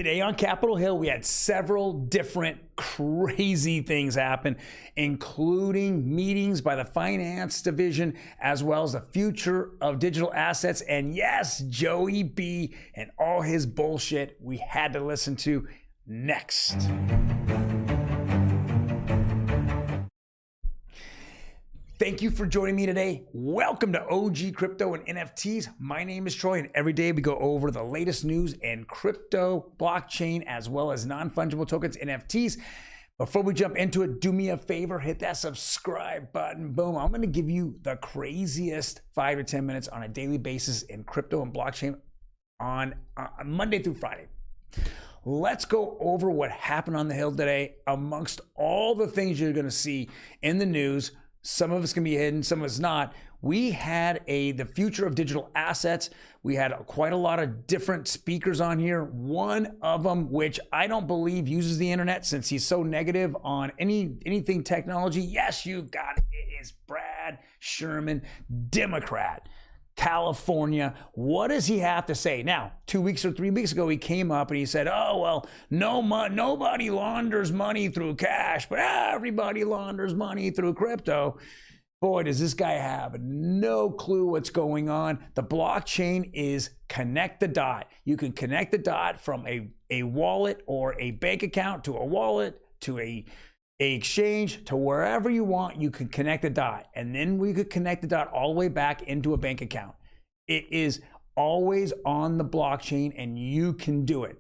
Today on Capitol Hill, we had several different crazy things happen, including meetings by the finance division, as well as the future of digital assets. And yes, Joey B and all his bullshit we had to listen to next. Thank you for joining me today. Welcome to OG Crypto and NFTs. My name is Troy, and every day we go over the latest news in crypto, blockchain, as well as non-fungible tokens, NFTs. Before we jump into it, do me a favor, hit that subscribe button. Boom. I'm going to give you the craziest 5 to 10 minutes on a daily basis in crypto and blockchain on Monday through Friday. Let's go over what happened on the Hill today amongst all the things you're going to see in the news. Some of it's going to be hidden, some of it's not. We had the future of digital assets. We had quite a lot of different speakers on here. One of them, which I don't believe uses the internet since he's so negative on anything technology. Yes, you got it. It is Brad Sherman, Democrat, California. What does he have to say? Now, 2 weeks or 3 weeks ago, he came up and he said, oh, well, nobody launders money through cash, but everybody launders money through crypto. Boy, does this guy have no clue what's going on. The blockchain is connect the dot. You can connect the dot from a wallet or a bank account to a wallet to a exchange to wherever you want. You can connect the dot, and then we could connect the dot all the way back into a bank account. It is always on the blockchain, and you can do it.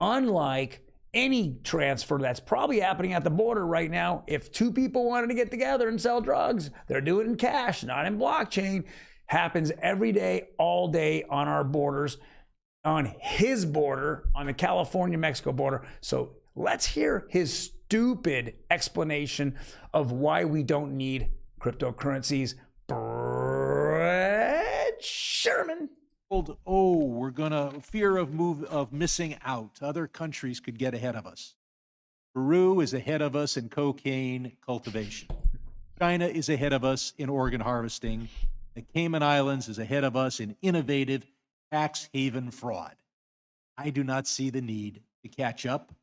Unlike any transfer that's probably happening at the border right now, if two people wanted to get together and sell drugs, they're doing it in cash, not in blockchain. Happens every day, all day on our borders, on his border, on the California-Mexico border. So let's hear his stupid explanation of why we don't need cryptocurrencies. Brad Sherman. We're gonna fear of missing out. Other countries could get ahead of us. Peru is ahead of us in cocaine cultivation. China is ahead of us in organ harvesting. The Cayman Islands is ahead of us in innovative tax haven fraud. I do not see the need to catch up.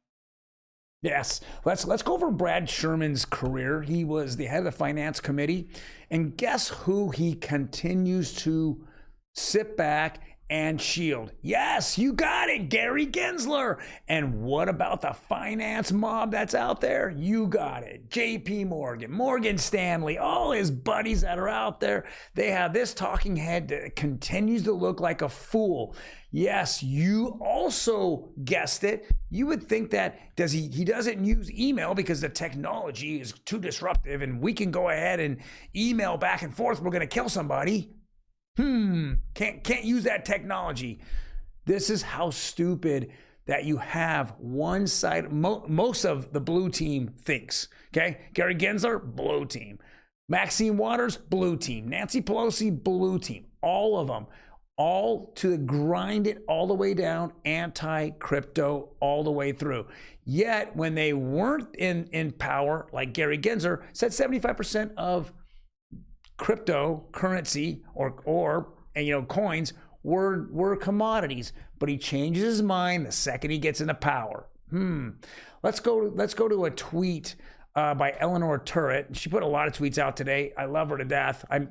Yes, let's go over Brad Sherman's career. He was the head of the finance committee, and guess who he continues to sit back and shield? Yes, you got it, Gary Gensler. And what about the finance mob that's out there? You got it, JP Morgan, Morgan Stanley, all his buddies that are out there. They have this talking head that continues to look like a fool. Yes, you also guessed it. You would think that he doesn't use email because the technology is too disruptive and we can go ahead and email back and forth. We're going to kill somebody. Can't use that technology. This is how stupid that you have one side. Most of the blue team thinks. Okay, Gary Gensler, blue team. Maxine Waters, blue team. Nancy Pelosi, blue team. All of them. All to grind it all the way down, anti-crypto all the way through. Yet when they weren't in power, like Gary Gensler said, 75% of cryptocurrency or coins were commodities. But he changes his mind the second he gets into power. Let's go to a tweet by Eleanor Turret. She put a lot of tweets out today. I love her to death. I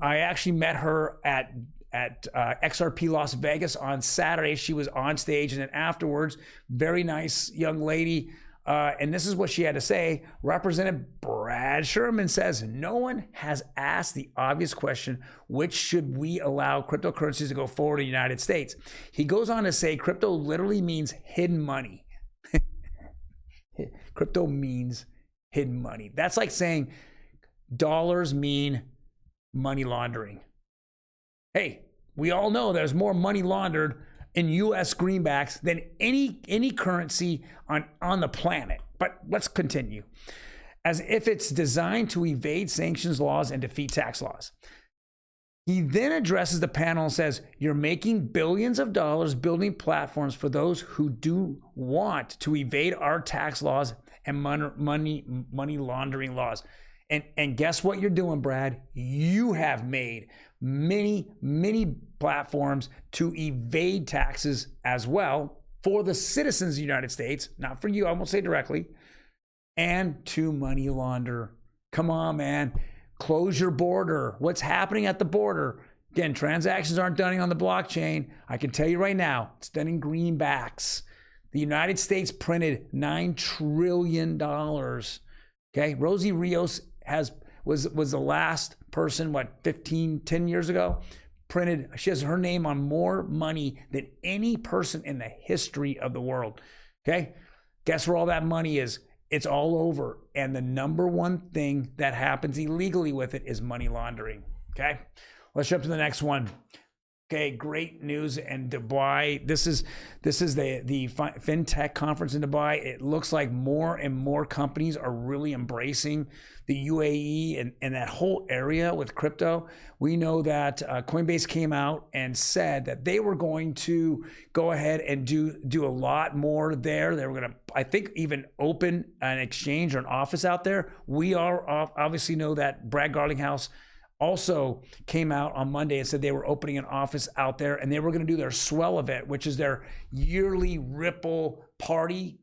actually met her at XRP Las Vegas on Saturday. She was on stage, and then afterwards, very nice young lady. And this is what she had to say. Representative Brad Sherman says, no one has asked the obvious question, which should we allow cryptocurrencies to go forward in the United States? He goes on to say, crypto literally means hidden money. Crypto means hidden money. That's like saying dollars mean money laundering. Hey, we all know there's more money laundered in U.S. greenbacks than any currency on the planet. But let's continue. As if it's designed to evade sanctions laws and defeat tax laws. He then addresses the panel and says, you're making billions of dollars building platforms for those who do want to evade our tax laws and money laundering laws. And guess what you're doing, Brad? You have made many platforms to evade taxes as well, for the citizens of the United States, not for you, I won't say directly, and to money launder. Come on, man. Close your border. What's happening at the border? Again, transactions aren't done on the blockchain. I can tell you right now, it's done in greenbacks. The United States printed $9 trillion. Okay, Rosie Rios was the last person, 10 years ago? She has her name on more money than any person in the history of the world. Okay, guess where all that money is? It's all over. And the number one thing that happens illegally with it is money laundering. Okay, let's jump to the next one. Okay, great news in Dubai. This is the FinTech conference in Dubai. It looks like more and more companies are really embracing the UAE and that whole area with crypto. We know that Coinbase came out and said that they were going to go ahead and do a lot more there. They were going to, I think, even open an exchange or an office out there. We obviously know that Brad Garlinghouse also came out on Monday and said they were opening an office out there, and they were going to do their Swell event, which is their yearly Ripple party,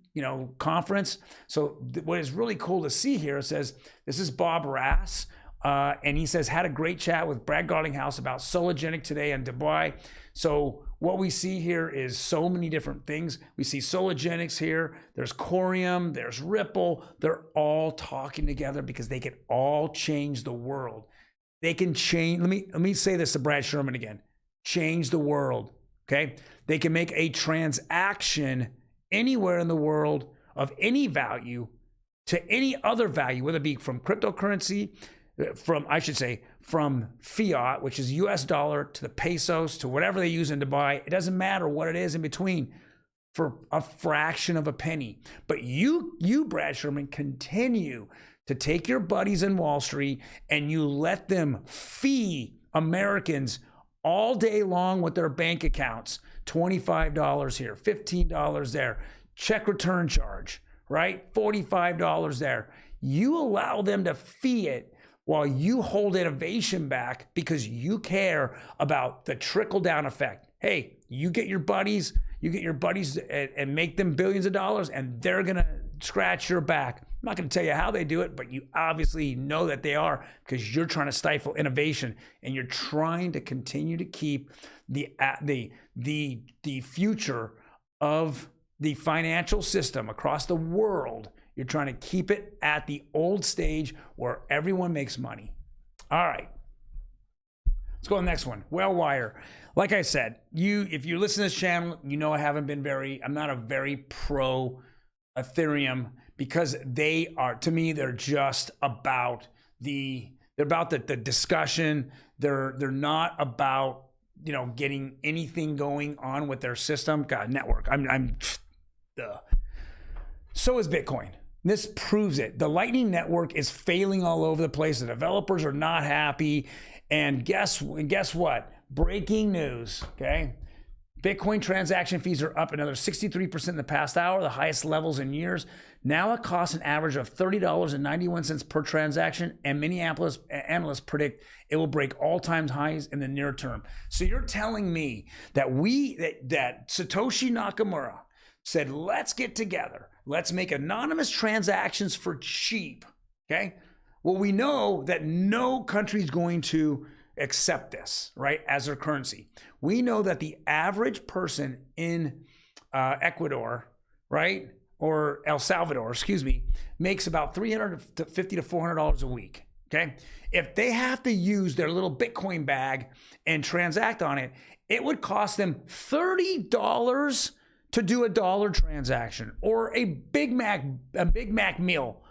conference. So what is really cool to see here, it says, this is Bob Rass, and he says, had a great chat with Brad Garlinghouse about Sologenic today in Dubai. So what we see here is so many different things. We see Sologenics here, there's Corium, there's Ripple. They're all talking together because they can all change the world. They can change, let me say this to Brad Sherman again, change the world, okay? They can make a transaction anywhere in the world of any value to any other value, whether it be from cryptocurrency, from fiat, which is US dollar, to the pesos, to whatever they use in Dubai. It doesn't matter what it is in between, for a fraction of a penny. But you, Brad Sherman, continue to take your buddies in Wall Street and you let them fee Americans all day long with their bank accounts. $25 here, $15 there, check return charge, right? $45 there. You allow them to fee it while you hold innovation back because you care about the trickle down effect. Hey, you get your buddies and make them billions of dollars, and they're gonna scratch your back. I'm not going to tell you how they do it, but you obviously know that they are, because you're trying to stifle innovation and you're trying to continue to keep the future of the financial system across the world. You're trying to keep it at the old stage where everyone makes money. All right. Let's go to the next one. Whale Like I said, if you listen to this channel, you know I'm not a very pro Ethereum, because they are, to me, they're just about the discussion. They're not about, getting anything going on with their system. God, network. So is Bitcoin. This proves it. The Lightning Network is failing all over the place. The developers are not happy. And guess what? Breaking news, okay? Bitcoin transaction fees are up another 63% in the past hour, the highest levels in years. Now it costs an average of $30.91 per transaction, and many analysts predict it will break all-time highs in the near term. So you're telling me that that Satoshi Nakamura said, let's get together, let's make anonymous transactions for cheap, okay? Well, we know that no country is going to accept this, right, as their currency. We know that the average person in Ecuador, right, or El Salvador, makes about $350 to $400 a week, okay? If they have to use their little Bitcoin bag and transact on it, it would cost them $30 to do a dollar transaction, or a Big Mac meal,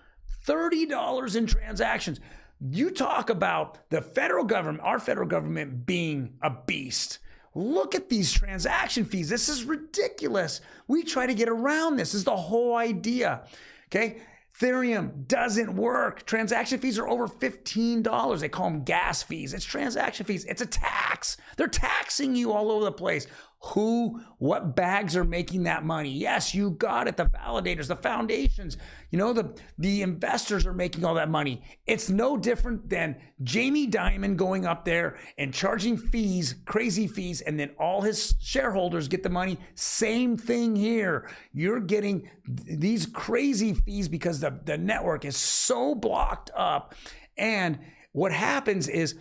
$30 in transactions. You talk about the federal government, our federal government being a beast. Look at these transaction fees. This is ridiculous. We try to get around this. This is the whole idea, okay? Ethereum doesn't work. Transaction fees are over $15. They call them gas fees. It's transaction fees. It's a tax. They're taxing you all over the place. What bags are making that money? Yes, you got it. The validators, the foundations, the investors are making all that money. It's no different than Jamie Dimon going up there and charging fees, crazy fees, and then all his shareholders get the money. Same thing here. You're getting these crazy fees because the network is so blocked up. And what happens is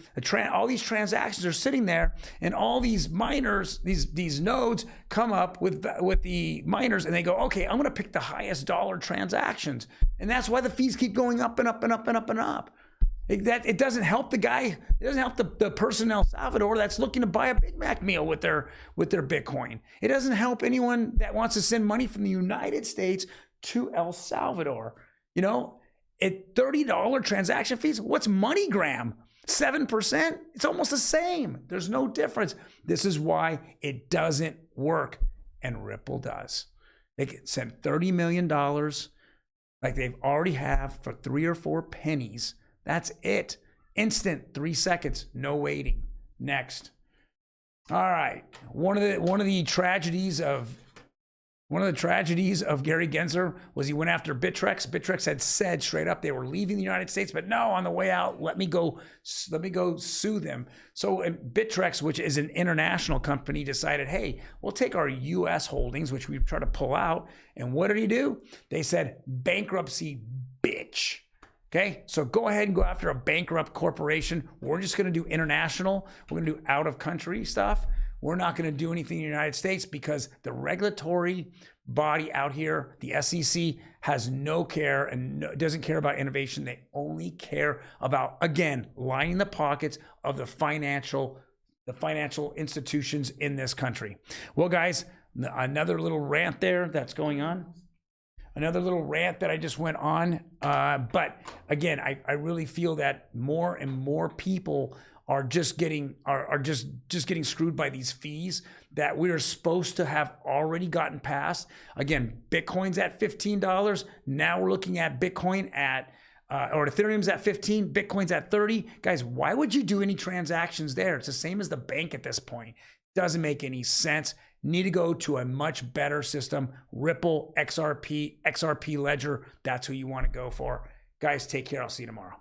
all these transactions are sitting there, and all these miners, these nodes come up with the miners, and they go, okay, I'm going to pick the highest dollar transactions, and that's why the fees keep going up and up and up and up and up. It doesn't help the guy. It doesn't help the person in El Salvador that's looking to buy a Big Mac meal with their Bitcoin. It doesn't help anyone that wants to send money from the United States to El Salvador. At $30 transaction fees, what's MoneyGram? 7%? It's almost the same. There's no difference. This is why it doesn't work, and Ripple does. They can send $30 million like they've already have for 3 or 4 pennies. That's it. Instant, 3 seconds, no waiting. Next. All right. One of the tragedies of Gary Gensler was he went after Bittrex. Bittrex had said straight up they were leaving the United States, but no, on the way out, let me go sue them. So Bittrex, which is an international company, decided, hey, we'll take our U.S. holdings, which we try to pull out. And what did he do? They said, bankruptcy, bitch. Okay, so go ahead and go after a bankrupt corporation. We're just going to do international. We're going to do out of country stuff. We're not going to do anything in the United States because the regulatory body out here, the SEC, has no care and doesn't care about innovation. They only care about, again, lining the pockets of the financial institutions in this country. Well, guys, another little rant there that's going on. Another little rant that I just went on. But again, I really feel that more and more people are just getting screwed by these fees that we are supposed to have already gotten past. Again, Bitcoin's at $15. Now we're looking at Bitcoin at or Ethereum's at 15, Bitcoin's at 30. Guys, why would you do any transactions there? It's the same as the bank at this point. Doesn't make any sense. Need to go to a much better system. Ripple, XRP Ledger, that's who you want to go for. Guys, take care. I'll see you tomorrow.